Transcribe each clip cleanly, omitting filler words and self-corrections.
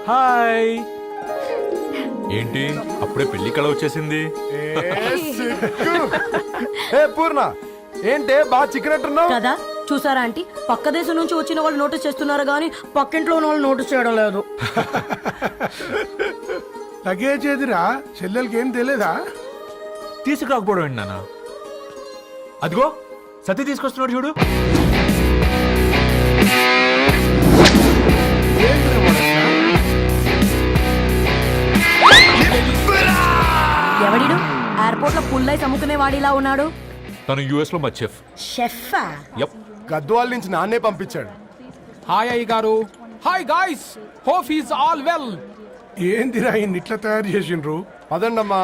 Hi. ఏంటి అప్పుడే పెళ్లి కళ వచ్చేసింది? పూర్ణ ఏంటే బాగా చిక్కినట్టున్నావు కదా. చూసారా ఆంటీ, పక్క దేశం నుంచి వచ్చిన వాళ్ళు నోటీస్ చేస్తున్నారు కానీ పక్కింట్లో ఉన్న వాళ్ళు నోటీస్ చేయడం లేదు. లగేజ్ ఏదిరా? చెల్లెలకి ఏం తెలియదా? తీసుకురాకపోవడం ఏంటి నాన్న? అదిగో సతీ తీసుకొస్తున్నాడు చూడు. ఎవడిడు ఎయిర్పోర్ట్ లో పుల్లై అమ్ముకునే వాడిలా ఉన్నాడు? తను యుఎస్ లో మా చెఫ్. షెఫా? యప్. గద్వాల నుంచి నాన్నే పంపించాడు. హాయ్ అయ్య గారు. Hi guys, hope is all well. ఏందిరా ఇన్ని ఇట్లా తయారు చేసిండ్రు? పదండమ్మా.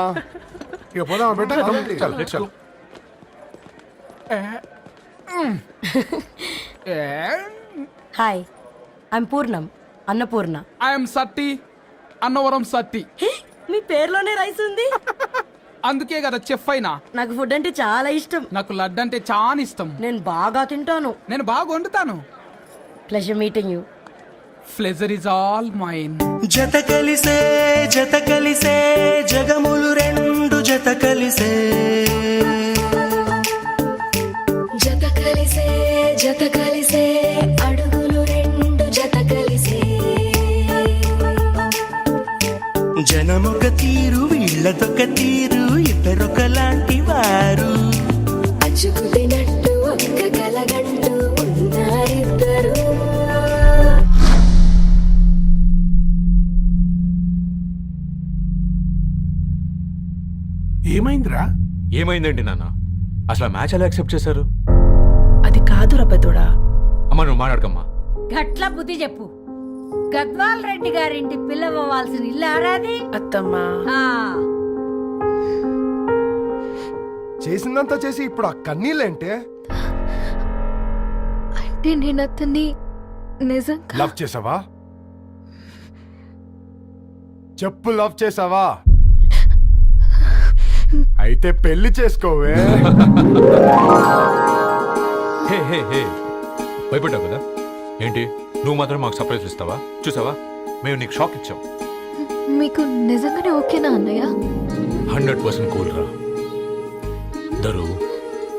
ఇక పోదామా బెట్ట? Hi, I'm Purnam, Annapurna. I'm Satti, Annavaram Satti. మీ పేర్లోనే రైస్ ఉంది. అందుకే కదా చెఫ్ అయినా. నాకు ఫుడ్ అంటే చాలా ఇష్టం. నాకు లడ్డు అంటే చాలా ఇష్టం. నేను బాగా తింటాను. నేను బాగా వండుతాను. Pleasure meeting you. Pleasure is all mine. జత కలిసే జగములు రెండు జత కలిసే. జత కలిసే అడుగులు రెండు జత కలిసే. జనమొక తీరు వీళ్ళదొక తీరు ఇద్దరొకలాంటి వారు. అచ్చుకుతినట్టు ఒక్క కలగంటూ ఉన్నారిద్దరు. ఏమైందిరా? ఏమైందేంటి నాన్న? అసలు ఆ మ్యాచ్ ఎలా యాక్సెప్ట్ చేశారు? అది కాదు రబ్బతోడా. అమ్మ నువ్వు మాట్లాడకమ్మా. గట్ల బుద్ధి చెప్పు. గద్వాల్ రెడ్డి గారింటి పిల్లవ్వాల్సిన ఇల్లు ఆరాది. అత్తమ్మా, చేసిందంతా చేసి ఇప్పుడు ఆ కన్నీళ్ళేంటే? అంటే నేను అతన్ని నిజంగా లవ్ చేసావా? చెప్పు, లవ్ చేసావా? అయితే పెళ్లి చేసుకోవే. హే హే హే, భయపడ్డావు కదా? ఏంటి నువ్వు మాత్రం మాకు సర్ప్రైజ్ ఇస్తావా? చూసావా, మేము నీకు షాక్ ఇచ్చాం. మీకు నిజంగానే ఓకేనా అన్నయ్య? 100% కూల్ రా. దరు,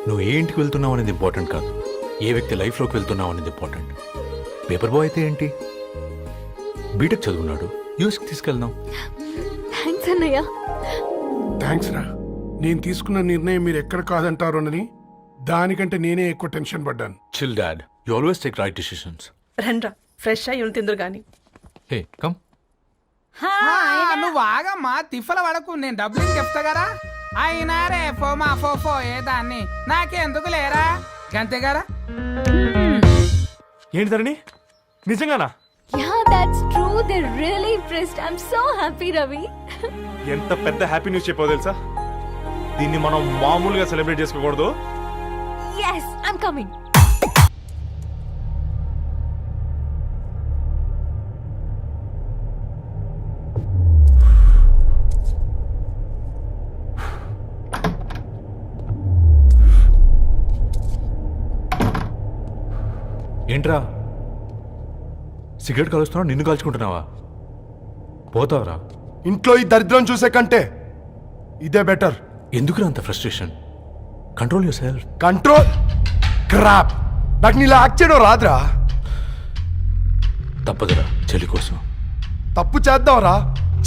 నువ్వు ఏ ఇంటికి వెళ్తున్నావు అనేది ఇంపార్టెంట్ కాదు, ఏ వ్యక్తి లైఫ్లోకి వెళ్తున్నావు అనేది ఇంపార్టెంట్. పేపర్ బాయ్ అయితే ఏంటి, బీటెక్ చదువున్నాడు, యూఎస్కి తీసుకెళ్దాం. థ్యాంక్స్ అన్నయ్య. థ్యాంక్స్ రా. నేను తీసుకున్న నిర్ణయం మీరు ఎక్కడ కాదంటారోనని దానికంటే నేనే ఎక్కువ టెన్షన్ పడ్డాను. Chill dad, you always take right decisions. రండ్రా ఫ్రెష్ అయ్యి తిందురు గాని. Hey come. నువ్వు ఆగమ్మా, తిఫల పడకు. నేను డబ్బులు చెప్తా కదా. అయినా రే ఫో ఏ దాన్ని నాకెందుకు లేరా గంతే కదా. ఏంటి ధరణి, నిజంగానా? Yeah, that's true. They're really impressed. I'm so happy, Ravi. ఎంత పెద్ద హ్యాపీ న్యూస్ చెప్పావు తెలుసా? దీన్ని మనం మామూలుగా సెలబ్రేట్ చేసుకోకూడదు. Yes, I'm coming. ఏంట్రా సిగరెట్ కాలుస్తున్నావు, నిన్ను కాల్చుకుంటున్నావా? పోతావరా? ఇంట్లో ఈ దరిద్రం చూసే కంటే ఇదే బెటర్. ఎందుకురా అంత frustration? Control your self. Control crap. నాకు నీలా యాక్ట్ చేయడం రాదురా. తప్పదురా, చెల్లి కోసం. తప్పు చేద్దాంరా,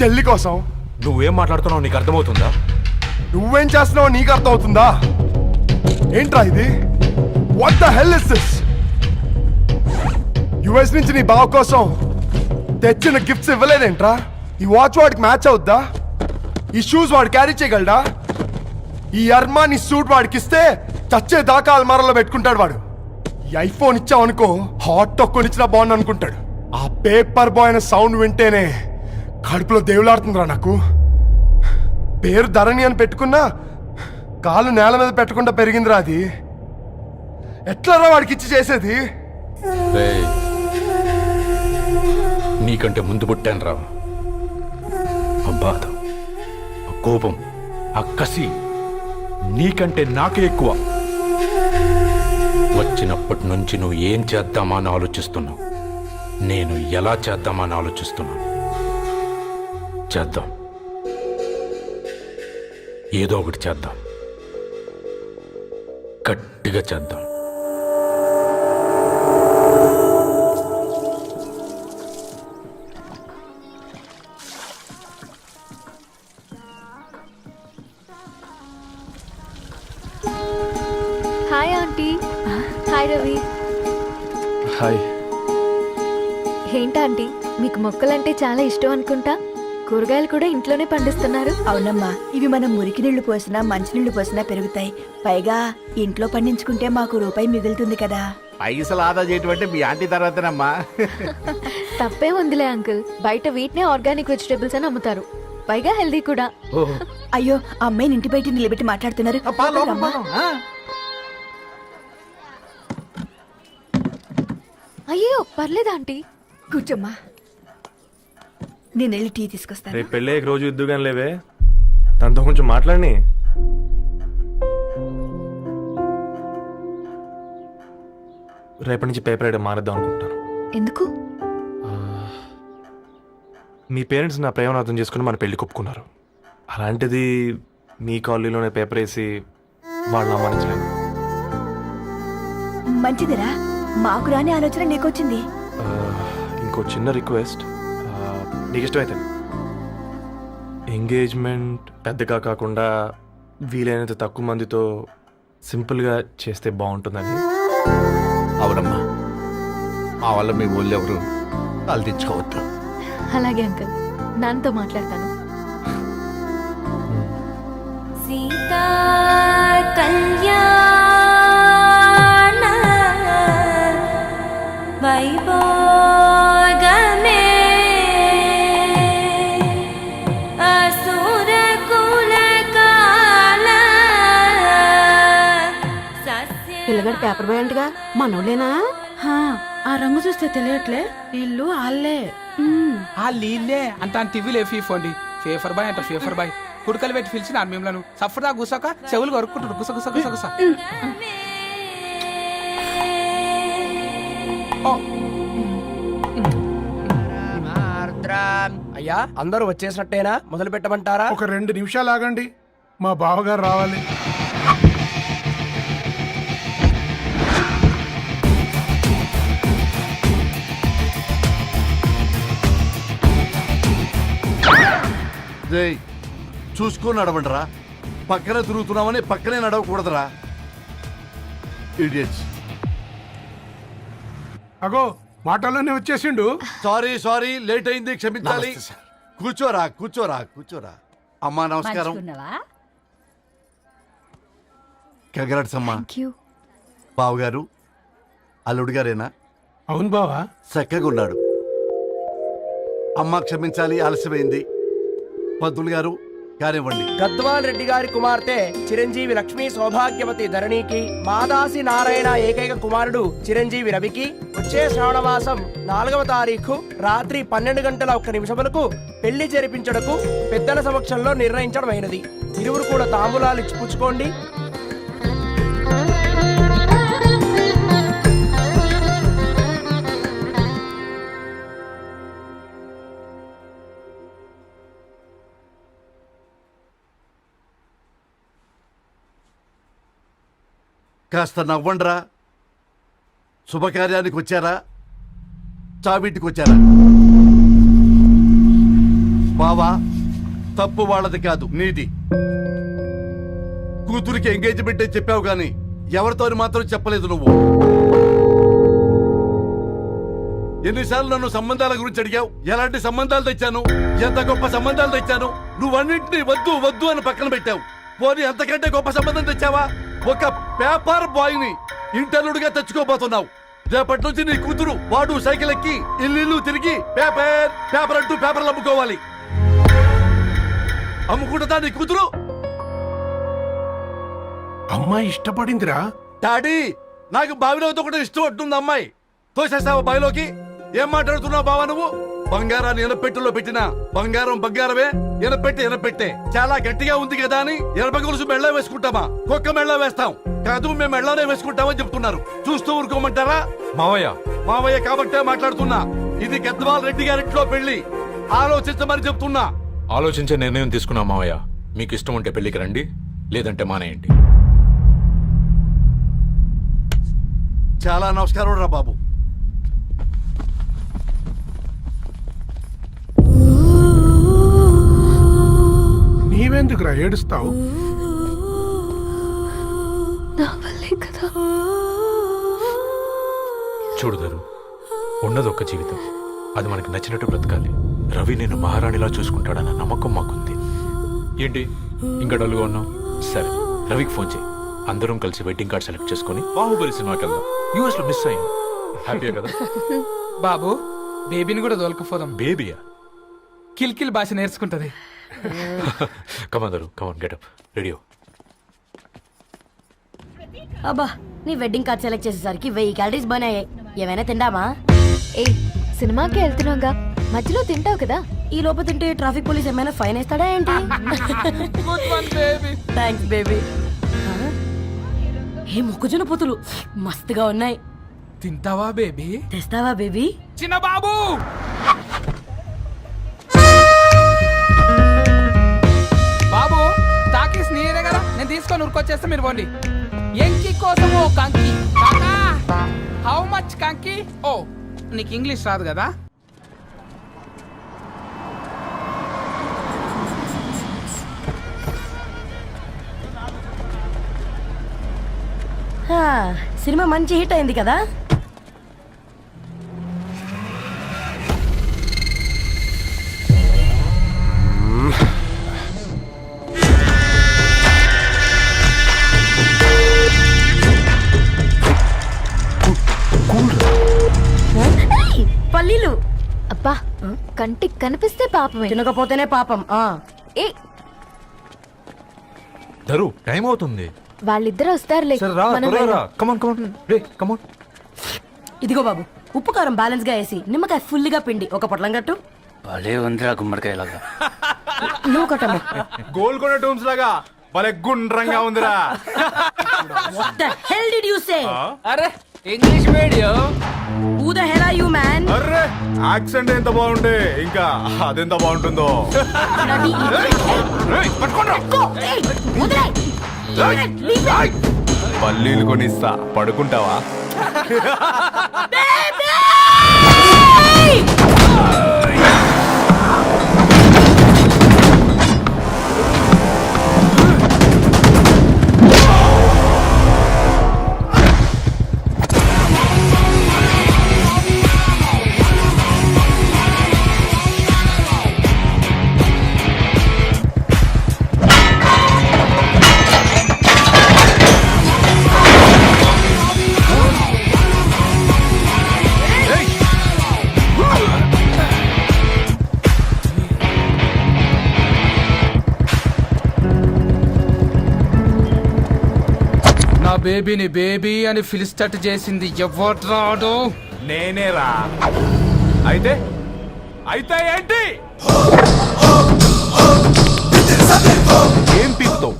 చెల్లి కోసం. నువ్వేం మాట్లాడుతున్నావు నీకు అర్థమవుతుందా? నువ్వేం చేస్తున్నావో నీకు అర్థం అవుతుందా? ఏంట్రా ఇది? What the hell is this? US నుంచి నీ బావ కోసం తెచ్చిన గిఫ్ట్స్ ఇవ్వలేదేంట్రా? ఈ వాచ్ వాడికి మ్యాచ్ అవుద్దా? ఈ షూస్ వాడు క్యారీ చేయగలడా? ఈ అర్మానీ సూట్ వాడికి ఇస్తే చచ్చే దాకా అల్మారాలో పెట్టుకుంటాడు వాడు. ఈ ఐఫోన్ ఇచ్చావనుకో హాట్ టాక్ కొనిచ్చినా బాగుంది అనుకుంటాడు. ఆ పేపర్ బాయ్ అనే సౌండ్ వింటేనే కడుపులో దేవులాడుతుందిరా నాకు. పేరు ధరణి అని పెట్టుకున్నా కాలు నేల మీద పెట్టకుండా పెరిగిందిరా అది. ఎట్లరా వాడికి ఇచ్చి చేసేది? నీకంటే ముందు పుట్టాను రా. ఆ బాధ, ఆ కోపం, ఆ కసి నీకంటే నాకే ఎక్కువ. వచ్చినప్పటి నుంచి నువ్వు ఏం చేద్దామా అని ఆలోచిస్తున్నావు, నేను ఎలా చేద్దామా అని ఆలోచిస్తున్నాను. చేద్దాం, ఏదో ఒకటి చేద్దాం, గట్టిగా చేద్దాం. Hi aunty. Hi Ravi. Hi. ఏంటంటీ మీకు మొక్కలంటే చాలా ఇష్టం అనుకుంటా. కూరగాయలు కూడా ఇంట్లోనే పండిస్తున్నారు. అవునమ్మా, ఇవి మనం మురికి నీళ్లు పోసినా మంచినీళ్లు పోసినా పెరుగుతాయి. పైగా ఇంట్లో పండించుకుంటే మాకు రూపాయి మిగులుతుంది కదా. పైసలు ఆదా చేయటం అంటే మీ ఆంటీ తర్వాతనమ్మా. తప్పే ఉందిలే అంకుల్, బయట వీటినే ఆర్గానిక్ వెజిటేబుల్స్ అని అమ్ముతారు, పైగా హెల్దీ కూడా. అయ్యో, ఆ అమ్మాయిని ఇంటి బయట నిలబెట్టి మాట్లాడుతున్నారు. అమ్మా. అయ్యో పర్లేదు ఆంటీ. కూర్చోమ్మా, నేను వెళ్ళి టీ తీసుకొస్తాను. రేపు పెళ్ళి రోజు ఇద్దుగాని లేవే, తనతో కొంచెం మాట్లాడి. రేపటి నుంచి పేపర్ వేయడం మానేద్దాం అనుకుంటాను. ఎందుకు? మీ పేరెంట్స్ నా ప్రేమను అర్థం చేసుకుని మన పెళ్లి కొప్పుకున్నారు. అలాంటిది మీ కాలనీలోనే పేపర్ వేసి వాళ్ళని అవమానించలేను. మంచిదిరా, మాకు రాని ఆలోచన నీకొచ్చింది. ఇంకో చిన్న రిక్వెస్ట్, నీకు ఇష్టమైతే ఎంగేజ్మెంట్ పెద్దగా కాకుండా వీలైనంత తక్కువ మందితో సింపుల్గా చేస్తే బాగుంటుందని. అవునమ్మా, మా వల్ల మీ ఊళ్ళో ఎవరు వాళ్ళు తెచ్చుకోవద్దు. అలాగే అంకుల్, నాన్నతో మాట్లాడతాను. సీతా కళ్యాణ వైభోగమే అసుర కులకాల. పిల్లగాడు పేపర్ బాయ్ అంటగా మనోళ్ళేనా? ఆ రంగు చూస్తే తెలియట్లే, ఇల్లు ఆళ్ళే. ఆ లీల్లే అంత టీవీలో ఫీఫోండి. ఫేఫర్ బాయ్ అంట, ఫేఫర్ బాయ్. కుడుకలు పెట్టి పిలిచిన మిమ్మల్ని సఫర్దా గుసక చెవులు కొరుక్కుంటారు. గుస గుస గుస గుస. అయ్యా, అందరూ వచ్చేసినట్టేనా? మొదలు పెట్టమంటారా? ఒక 2 నిమిషాలు ఆగండి, మా బావగారు రావాలి. చూసుకొని నడవండిరా. పక్కన తిరుగుతున్నామని పక్కనే నడవకూడదురా. ఇడియట్స్. అగో, మాటల్లోనే వచ్చేసిండు. సారీ లేట్ అయింది, క్షమించాలి. కూర్చోరా కూర్చోరా కూర్చోరా. అమ్మా నమస్కారం. కంగ్రాట్స్ అమ్మా. బావగారు అల్లుడు గారేనా? అవును బావా. చక్కగా ఉన్నాడు. అమ్మ క్షమించాలి, ఆలస్యమైంది. పంతులు గారు కానివ్వండి. గద్వాల్ రెడ్డి గారి కుమార్తె చిరంజీవి లక్ష్మీ సౌభాగ్యవతి ధరణికి, మాదాసి నారాయణ ఏకైక కుమారుడు చిరంజీవి రవికి వచ్చే శ్రావణమాసం 4వ తారీఖు రాత్రి 12:01 పెళ్లి జరిపించడకు పెద్దల సమక్షంలో నిర్ణయించడమైనది. ఇరువురు కూడా తాంబూలాలు ఇచ్చి పుచ్చుకోండి. కాస్త నవ్వండ్రా. శుభకార్యానికి వచ్చారా, చావింటికి వచ్చారా? బావా, తప్పు వాళ్ళది కాదు, నీది. కూతురికి ఎంగేజ్మెంట్ అని చెప్పావు గాని ఎవరితో మాత్రం చెప్పలేదు నువ్వు. ఎన్నిసార్లు నన్ను సంబంధాల గురించి అడిగావు? ఎలాంటి సంబంధాలు తెచ్చాను, ఎంత గొప్ప సంబంధాలు తెచ్చాను. నువ్వన్నింటినీ వద్దు వద్దు అని పక్కన పెట్టావు. పోనీ అంతకంటే గొప్ప సంబంధం తెచ్చావా? ఒక పేపర్ బాయ్ ని ఇంటర్లుడిగా తెచ్చుకోబోతున్నావు. రేపటి నుంచి నీ కూతురు వాడు సైకిల్ ఎక్కి ఇల్లు తిరిగి పేపర్ పేపర్ అంటూ పేపర్లు అమ్ముకోవాలి. అమ్ముకుంటుందా నీ కూతురు? అమ్మాయి ఇష్టపడిందిరా. డాడీ, నాకు బావిలో కూడా ఇష్టం ఉంటుంది. అమ్మాయి తోసేస్తావా బావిలోకి? ఏం మాట్లాడుతున్నావు బావా నువ్వు? బంగారాన్ని ఎనపెట్టెలో పెట్టినా బంగారం బంగారమే, ఎనపెట్టే చాలా గట్టిగా ఉంది కదా అని ఎనప గొలుసు మెళ్ళ వేసుకుంటామా? కుక్క మెళ్ళ వేస్తాం కాదు, మేము మెళ్ళనే వేసుకుంటామని చెప్తున్నారు. చూస్తూ ఊరుకోమంటారా? మావయ్య కాబట్టే మాట్లాడుతున్నా. ఇది గద్వాల్ రెడ్డి గారింట్లో పెళ్లి, ఆలోచించమని చెప్తున్నా. ఆలోచించే నిర్ణయం తీసుకున్నా మావయ్య. మీకు ఇష్టం ఉంటే పెళ్లికి రండి, లేదంటే మానేయండి. చాలా నమస్కారం రా బాబు. నీవెందుకురా ఏడుస్తావు? నా వల్లే కదా. చూడుదరు, ఉన్నది ఒక్క జీవితం, అది మనకి నచ్చినట్టు బ్రతకాలి. రవి నేను మహారాణిలా చూసుకుంటాడన్న నమ్మకం మాకుంది. ఏంటి ఇంకా డల్గా ఉన్నావు? సరే, రవికి ఫోన్ చేయి. అందరం కలిసి వెడ్డింగ్ కార్డ్ సెలెక్ట్ చేసుకుని బాహుబలి సినిమాకి వెళ్దాం. యూఎస్ లో మిస్ అయ్యాం. హ్యాపీయా కదా? బాబు, బేబీని కూడా దొలకపోదాం. బేబీయా? కిల్కిల్ భాష నేర్చుకుంటది. కమాన్ కమాన్, గెటప్ రెడీ. అబ్బా, నీ వెడ్డింగ్ కార్డ్ సెలెక్ట్ చేసేసరికి 1000 క్యాలరీస్ బర్న్ అయ్యాయి. ఏమైనా తిందామా? ఏ సినిమాకి వెళ్తున్నాగా, మధ్యలో తింటావు కదా. ఈ లోపు తింటే ట్రాఫిక్ పోలీస్ ఏమైనా ఫైన్ వేస్తాడా ఏంటి? Thanks baby. ఏ మొక్కజొన్న పొతులు మస్తుగా ఉన్నాయి. తింటావా బేబీ? తెస్తావా బేబీ? చిన్న బాబు, బాబు టాకీస్ నీరే కదా, నేను తీసుకొని ఉరికొచ్చేస్తే మీరు పోండి. ఎంకి కోసం ఓ కంకి. హౌ మచ్ కంకి? ఓ, నీకు ఇంగ్లీష్ రాదు కదా? సినిమా మంచి హిట్ అయింది కదా. పల్లీలు. అబ్బా, కంటికి కనిపిస్తే పాపమే, తినకపోతేనే పాపం. ఏ దరు, టైం అవుతుంది. వాళ్ళిద్దరు వస్తారులే. మనం వెళ్దాం. ఇదిగో బాబు, ఉప్పు కారం బ్యాలెన్స్ గా వేసి నిమ్మకాయ ఫుల్ గా పిండి ఒక పొట్లం కట్టు. భలే ఉందిరా గుమ్మడికాయలాగా. నువ్వు కట్టమ్మా. గోల్కొండ టూమ్స్ లాగా భలే గుండ్రంగా ఉందిరా. What the hell did you say? అరే English medium. Who the hell are you, man? Array, accent ఎంత బాగుంటే ఇంకా అదెంత బాగుంటుందో. Bloody Hey, వదిలేయ్. Leave it. పల్లీలు కొనిస్తా, పడుకుంటావా? Baby! బేబీని బేబీ అని ఫిలిస్టట్ చేసింది ఎవడ్రాడు? నేనేరా. అయితే అయితే ఏంటి? ఏం పీకుతావు?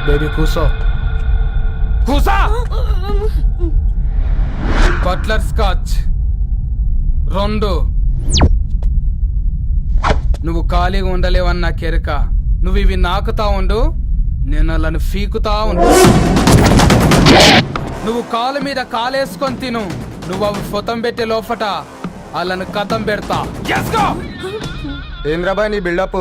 బేబీ కూసో. కూసా. Butler scotch 2. నువ్వు ఖాళీగా ఉండలేవన్న కెరక. నువ్వు ఇవి నాకుతా ఉండు, నేను అలాని ఫీకుతా ఉండు. నువ్వు కాలు మీద కాలేసుకొని తిను. నువ్వు అవి ఫొతం పెట్టే లోపట అలాని కథం పెడతా. ఏంద్రాబాయ్ నీ బిల్డప్?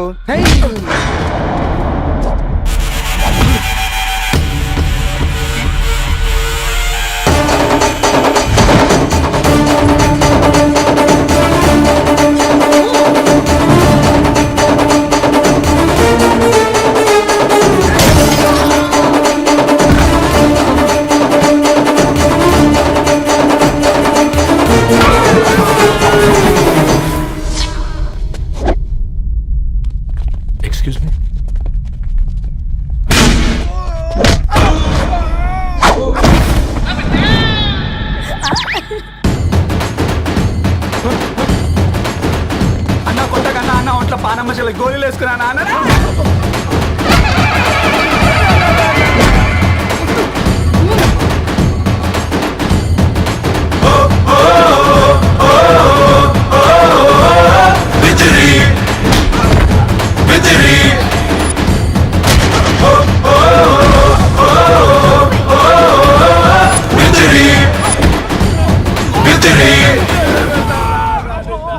ఇంట్లో పానమ్మ చెల్లి గోళీలు వేసుకున్నానా అన్నారా?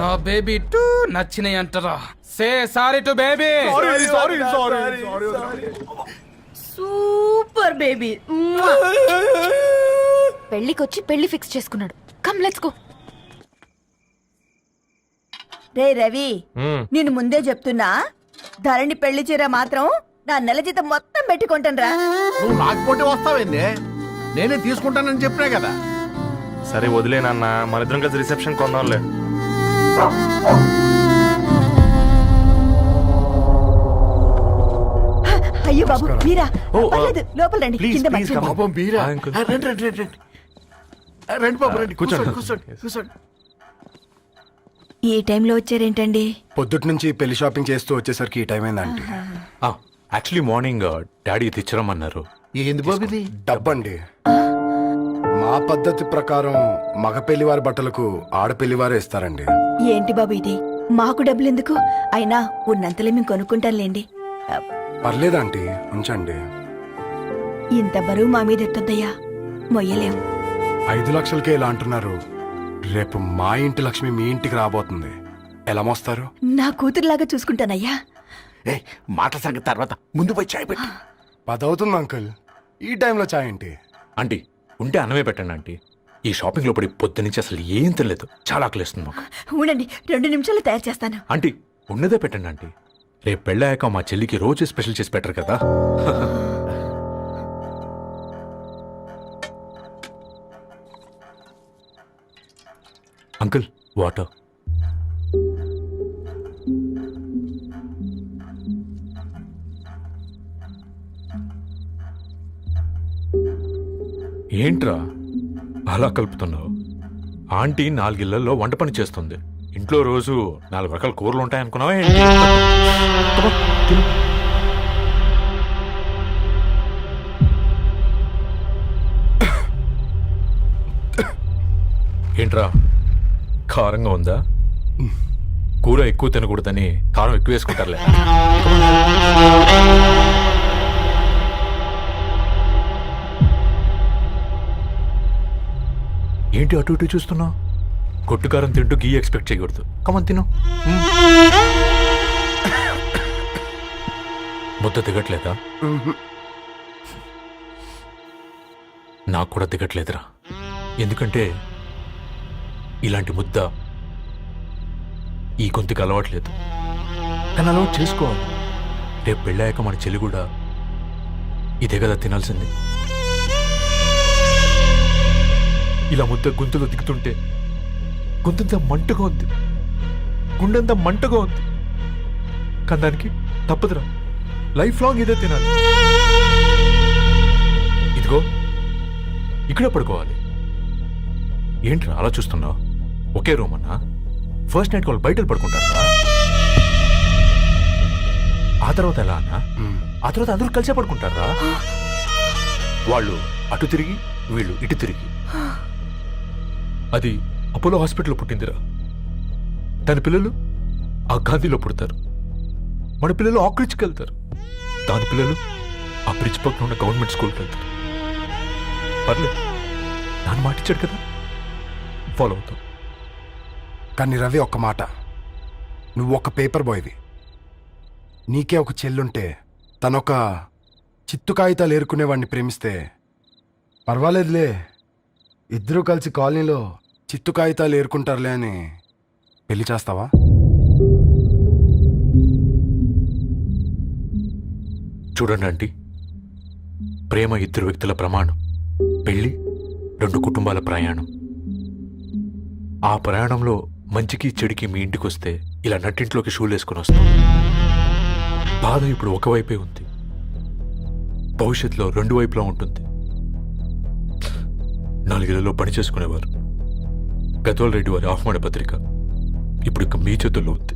నా బేబీ టూ నచ్చినాయి అంటారా? Say sorry to baby. Super baby. పెళ్లికొచ్చి పెళ్లి ఫిక్స్ చేసుకున్నాడు. Come let's go. రే రవి, నేను ముందే చెప్తున్నా, ధరణి పెళ్లి చీర మాత్రం నా నెల జీతం మొత్తం పెట్టుకుంటాను రా. నువ్వు రాకపోతే వస్తావేంది? నేనే తీసుకుంటానని చెప్పినా కదా. సరే వదిలేనన్నా, మన ఇద్దరం కలిసి రిసెప్షన్ కొందాంలే. అయ్యో బాబు మీరా? ఓ, పర్లేదు, లోపల రండి. ప్లీజ్, కింద ప్లీజ్ మంచం ఉంది. పాపం బీరా. ఆ, అంకుల్. రండి రండి రండి రండి. రండి బాబు రండి. కూర్చోండి. కూర్చోండి కూర్చోండి. ఈ టైంలో వచ్చారేంటండి? పొద్దుటి నుంచి పెళ్లి షాపింగ్ చేస్తూ వచ్చేసరికి ఈ టైం అయిందండి. యాక్చువల్లీ మార్నింగ్ డాడీ తెచ్చరమన్నారు. ఏంది బాబు ఇది? డబ్బండి. మా పద్ధతి ప్రకారం మగ పెళ్లివారి బట్టలకు ఆడపెళ్లివారే ఇస్తారండి. ఏంటి బాబు ఇది? మాకు డబ్బులు ఎందుకు? అయినా ఉన్నంతలే మేము కొనుక్కుంటాంలేండి. పర్లేదంటీ, ఉంచండి. ఇంత బరువు మా మీద ఎత్తొద్దయ్యా, మొయ్యలేం. 5 లక్షలకే ఇలా అంటున్నారు. రేపు మా ఇంటి లక్ష్మి మీ ఇంటికి రాబోతుంది. ఎలా మోస్తారు? నా కూతురులాగా చూసుకుంటానయ్యా. ఏయ్, మాట సంగతి తర్వాత, ముందు పోయి చాయ్ పెట్టి. 10 అవుతుంది అంకుల్. ఈ టైంలో చాయ్ ఏంటి? ఆంటీ ఉంటే అన్నమే పెట్టండి ఆంటీ. ఈ షాపింగ్ లో పడి పొద్దు నుంచి అసలు ఏం తినలేదు. చాలా ఆకలిస్తుంది మాకు. ఉండండి, 2 నిమిషాలు తయారు చేస్తాను. ఆంటీ ఉన్నదే పెట్టండి ఆంటీ. రేపు పెళ్ళాక మా చెల్లికి రోజు స్పెషల్ చేసి పెట్టరు కదా. Uncle water. ఏంట్రా అలా కలుపుతున్నావు? ఆంటీ 4 ఇళ్లలో వంట పని చేస్తుంది. ఇంట్లో రోజు 4 రకాల కూరలు ఉంటాయనుకున్నావా ఏంటి? తిను. ఏంట్రా కారంగా ఉందా? కూర ఎక్కువ తినకూడదని కారం ఎక్కువ వేసుకుంటారులే. ఏంటి అటు ఇటు చూస్తున్నావు? కొట్టుకారం తింటూ గీ ఎక్స్పెక్ట్ చేయకూడదు. కమన్ తిను. ముద్ద దిగట్లేదా? నాకు కూడా దిగట్లేదురా. ఎందుకంటే ఇలాంటి ముద్ద ఈ గొంతుకి అలవాట్లేదు. కానీ అలవాటు చేసుకోవాలి. రేపు పెళ్ళాక మన చెల్లి కూడా ఇదే కదా తినాల్సింది. ఇలా ముద్ద గొంతులో దిగుతుంటే గొంతంతా మంటగా ఉంది, గుండెంతా మంటగా ఉంది. కానీ దానికి తప్పదురా, లైఫ్ లాంగ్ ఇదే తినాలి. ఇదిగో ఇక్కడే పడుకోవాలి. ఏంట్రా అలా చూస్తున్నావు? ఒకే రూమ్ అన్నా? ఫస్ట్ నైట్ వాళ్ళు బయటలు పడుకుంటారా? ఆ తర్వాత ఎలా అన్నా? ఆ తర్వాత అందరూ కలిసే పడుకుంటారా? వాళ్ళు అటు తిరిగి వీళ్ళు ఇటు తిరిగి. అది అపోలో హాస్పిటల్లో పుట్టిందిరా. దాని పిల్లలు ఆ గాంధీలో పుడతారు. మన పిల్లలు ఆక్రిచ్కి వెళ్తారు. దాని పిల్లలు ఆ బ్రిడ్జ్ పక్కన ఉన్న గవర్నమెంట్ స్కూల్కి వెళ్తారు. పర్లేదు, దాన్ని మాటిచ్చాడు కదా, ఫాలో అవుతాం. కానీ రవి, ఒక్క మాట. నువ్వు ఒక పేపర్ బాయ్వి. నీకే ఒక చెల్లుంటే తనొక చిత్తు కాగితాలు ఏరుకునేవాడిని ప్రేమిస్తే పర్వాలేదులే, ఇద్దరూ కలిసి కాలనీలో చిత్తు కాగితాలు ఏరుకుంటారులే అని పెళ్లి చేస్తావా? చూడండి ఆంటీ, ప్రేమ 2 వ్యక్తుల ప్రమాణం, పెళ్లి 2 కుటుంబాల ప్రయాణం. ఆ ప్రయాణంలో మంచికి చెడుకి మీ ఇంటికి వస్తే ఇలా నట్టింట్లోకి షూలు వేసుకుని వస్తాం. బాధ ఇప్పుడు ఒకవైపే ఉంది, భవిష్యత్తులో 2 వైపులా ఉంటుంది. 4 ఇళ్లలో పని చేసుకునేవారు. గద్వాల్ రెడ్డి వారి ఆహ్వాన పత్రిక ఇప్పుడు ఇక మీ చేతుల్లో ఉంది.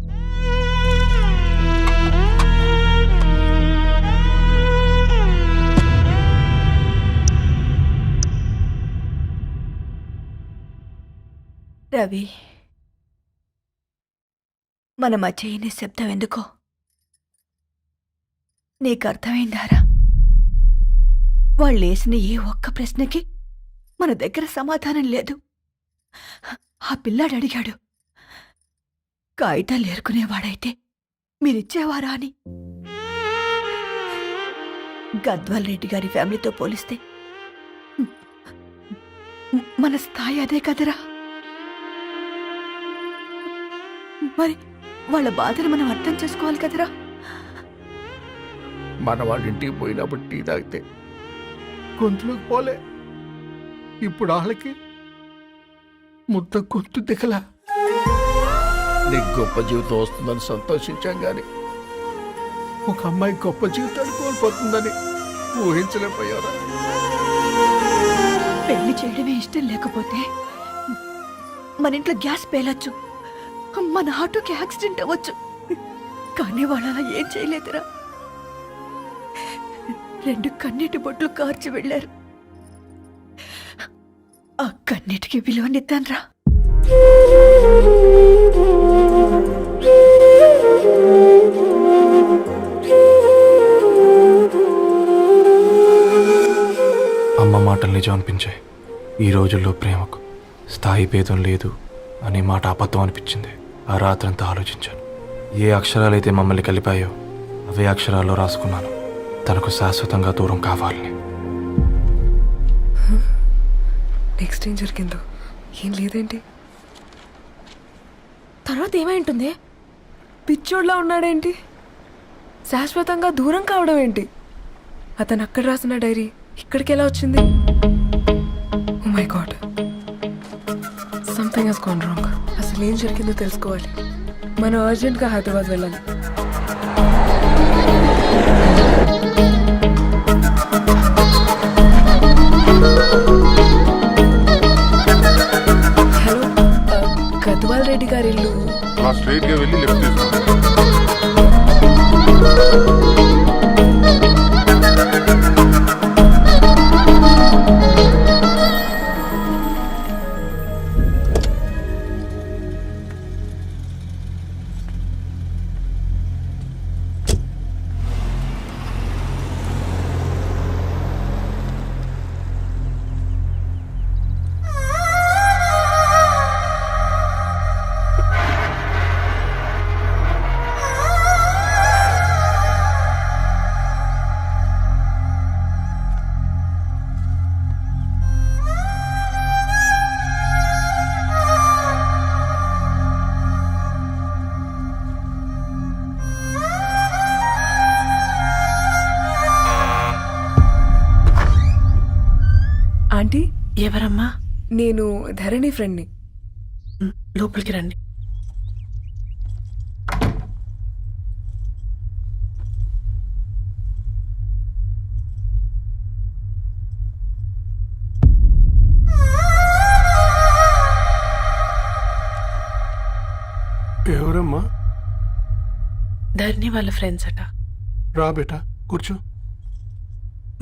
రవి, మన మధ్య ఈ నిశ్శబ్దం ఎందుకో నీకు అర్థమైందారా? వాళ్ళు వేసిన ఏ ఒక్క ప్రశ్నకి మన దగ్గర సమాధానం లేదు. ఆ పిల్లాడు అడిగాడు, కాగితాలు ఏరుకునేవాడైతే మీరిచ్చేవారా అని. గద్వాల్ రెడ్డి గారి ఫ్యామిలీతో పోలిస్తే మన స్థాయి అదే కదరా. మరి వాళ్ళ బాధను మనం అర్థం చేసుకోవాలి కదరా. మన వాళ్ళ ఇంటికి పోయినప్పుడు టీ తాగితే గొంతులోకి పోలే, ఇప్పుడు వాళ్ళకి ముద్ద గొంతు దిగలా. నీకు గొప్ప జీవితం వస్తుందని సంతోషించాం గాని ఒక అమ్మాయి గొప్ప జీవితాన్ని కోల్పోతుందని ఊహించలేకపోయారా? పెళ్లి చేయడమే ఇష్టం లేకపోతే మన ఇంట్లో గ్యాస్ పేలొచ్చు, మన ఆటోకి యాక్సిడెంట్ అవ్వచ్చు, కానీ వాళ్ళు అలా ఏం చేయలేదురా. 2 కన్నీటి బొట్లు కార్చి వెళ్ళారు. ఆ కన్నీటికి విలువనిద్దాన్రా. అమ్మ మాటలు నిజం అనిపించాయి. ఈ రోజుల్లో ప్రేమకు స్థాయి భేదం లేదు అనే మాట అబద్ధం అనిపించింది. ఆ రాత్రంతా ఆలోచించాను. ఏ అక్షరాలైతే మమ్మల్ని కలిపాయో అవే అక్షరాల్లో రాసుకున్నాను, తనకు శాశ్వతంగా దూరం కావాలని. నెక్స్ట్ ఏం జరిగిందో ఏం లేదేంటి? తర్వాత ఏమై ఉంటుంది? పిచ్చోడ్లా ఉన్నాడేంటి? శాశ్వతంగా దూరం కావడం ఏంటి? అతను అక్కడ రాసిన డైరీ ఇక్కడికి ఎలా వచ్చింది? Oh my God, something has gone wrong. అసలు ఏం జరిగిందో తెలుసుకోవాలి. మనం అర్జెంట్గా హైదరాబాద్ వెళ్ళాలి. హలో, గద్వాల్ రెడ్డి గారి ఇల్లు. స్ట్రైట్గా వెళ్ళి లెఫ్ట్ తీసుకోండి. ఆంటీ, ఎవరమ్మా? నేను ధరణి ఫ్రెండ్ని. లోపలికి రండి. ఎవరమ్మా? ధరణి వాళ్ళ ఫ్రెండ్స్ అట. రా బేటా, కూర్చో.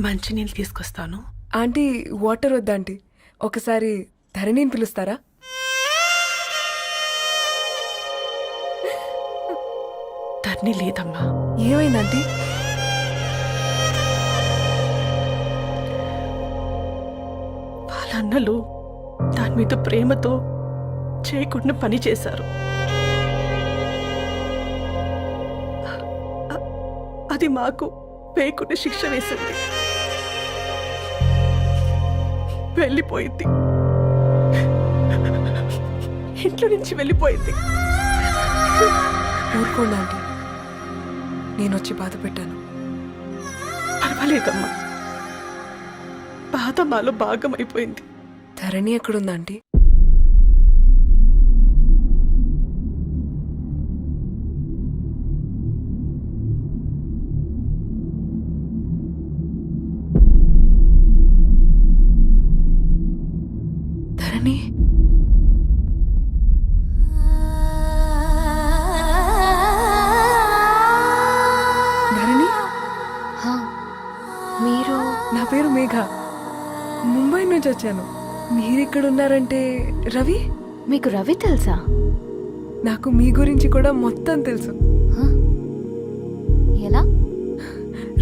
మంచినీళ్ళు తీసుకొస్తాను. ఆంటీ, వాటర్ వద్దాంటీ, ఒకసారి ధరణిని పిలుస్తారా? ధరణి లేదమ్మా. ఏమైందంటీ? వాళ్ళ అన్నలు దాని మీద ప్రేమతో చేయకుండా పని చేశారు. అది మాకు పేకున్న శిక్ష వేసింది. వెళ్ళిపోయింది, ఇంట్లో నుంచి వెళ్ళిపోయింది. ఊరుకోండి ఆంటీ, నేను వచ్చి బాధ పెట్టాను. పర్వాలేదమ్మా, బాధ మాలో భాగం అయిపోయింది. ధరణి ఎక్కడుందా ఆంటీ? ధరణి, ధరణి, మీరు? నా పేరు మేఘ, ముంబై నుంచి వచ్చాను. మీరు ఇక్కడ ఉన్నారంటే రవి? మీకు రవి తెలుసా? నాకు మీ గురించి కూడా మొత్తం తెలుసు. ఎలా?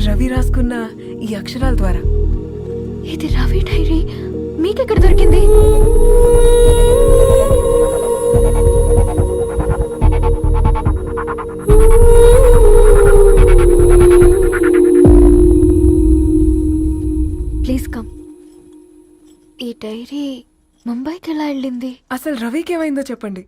రవి రాసుకున్న ఈ అక్షరాల ద్వారా. ఇది రవి డైరీ మీకెక్కడ దొరికింది? Please come. ఈ డైరీ ముంబైకి ఎలా వెళ్ళింది? అసలు రవికి ఏమైందో చెప్పండి.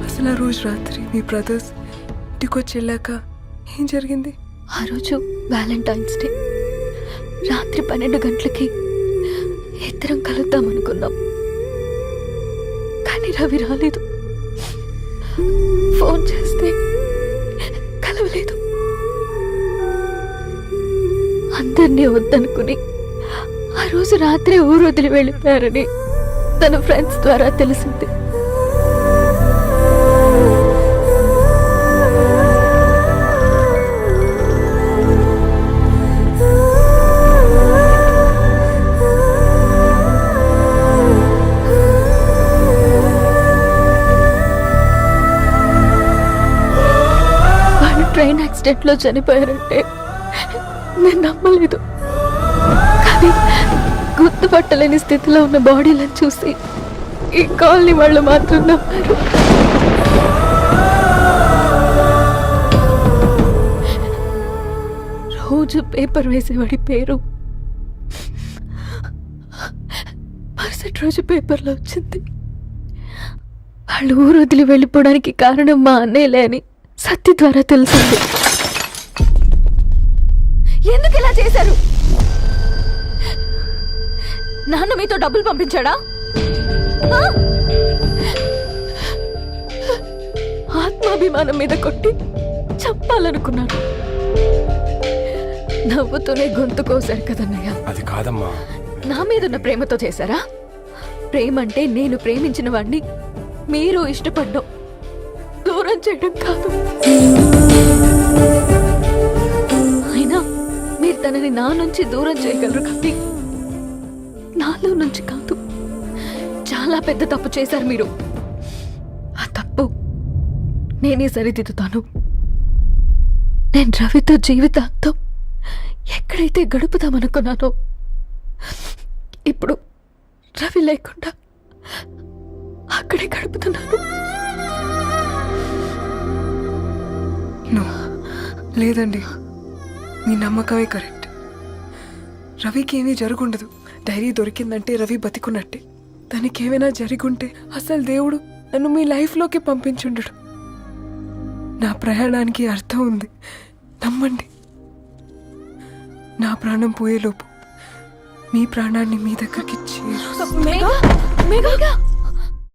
అసలు ఆ రోజు రాత్రి మీ బ్రదర్స్ ఇంటికొచ్చి వెళ్ళాక ఏం జరిగింది? ఆ రోజు వ్యాలంటైన్స్ డే రాత్రి 12 గంటలకి ఇద్దరం కలుద్దామనుకున్నాం. కానీ రవి రాలేదు. ఫోన్ చేస్తే కలవలేదు. అందరినీ వద్దనుకుని ఆ రోజు రాత్రి ఊరు వదిలి వెళ్ళిపోయారని తన ఫ్రెండ్స్ ద్వారా తెలిసింది. ట్రైన్ యాక్సిడెంట్ లో చనిపోయారంటే నేను నమ్మలేదు. కానీ గుర్తుపట్టలేని స్థితిలో ఉన్న బాడీలను చూసి ఈ కాలనీ వాళ్ళు మాత్రం నమ్మారు. రోజు పేపర్ వేసేవాడి పేరు మరుసటి రోజు పేపర్లో వచ్చింది. వాళ్ళు ఊరు వదిలి వెళ్ళిపోవడానికి కారణం మా అన్నయ్యలే అని సత్య ద్వారా తెలిసింది. ఎందుకు ఇలా చేశారు? నాన్న మీతో డబ్బులు పంపించాడా? ఆత్మాభిమానం మీద కొట్టి చంపాలనుకున్నారు. నవ్వుతూనే గొంతు కోసారు కదన్నయ్య. అది కాదమ్మా. నా మీదున్న ప్రేమతో చేశారా? ప్రేమంటే నేను ప్రేమించిన వాడిని మీరు ఇష్టపడ్డం, దూరం చేయడం కాదు. అయినా మీరు తనని నా నుంచి దూరం చేయగలరు కానీ నాలో నుంచి కాదు. చాలా పెద్ద తప్పు చేశారు మీరు. ఆ తప్పు నేనే సరిదిద్దుతాను. నేను రవితో జీవితాంతం ఎక్కడైతే గడుపుదామనుకున్నానో ఇప్పుడు రవి లేకుండా అక్కడే గడుపుతున్నాను. లేదండి, మీ నమ్మకమే కరెక్ట్. రవికి ఏమీ జరుగుండదు. డైరీ దొరికిందంటే రవి బతికున్నట్టే. తనకి ఏమైనా జరుగుంటే అసలు దేవుడు నన్ను మీ లైఫ్లోకి పంపించుండడు. నా ప్రయాణానికి అర్థం ఉంది, నమ్మండి. నా ప్రాణం పోయేలోపు మీ ప్రాణాన్ని మీ దగ్గరికి చేరు.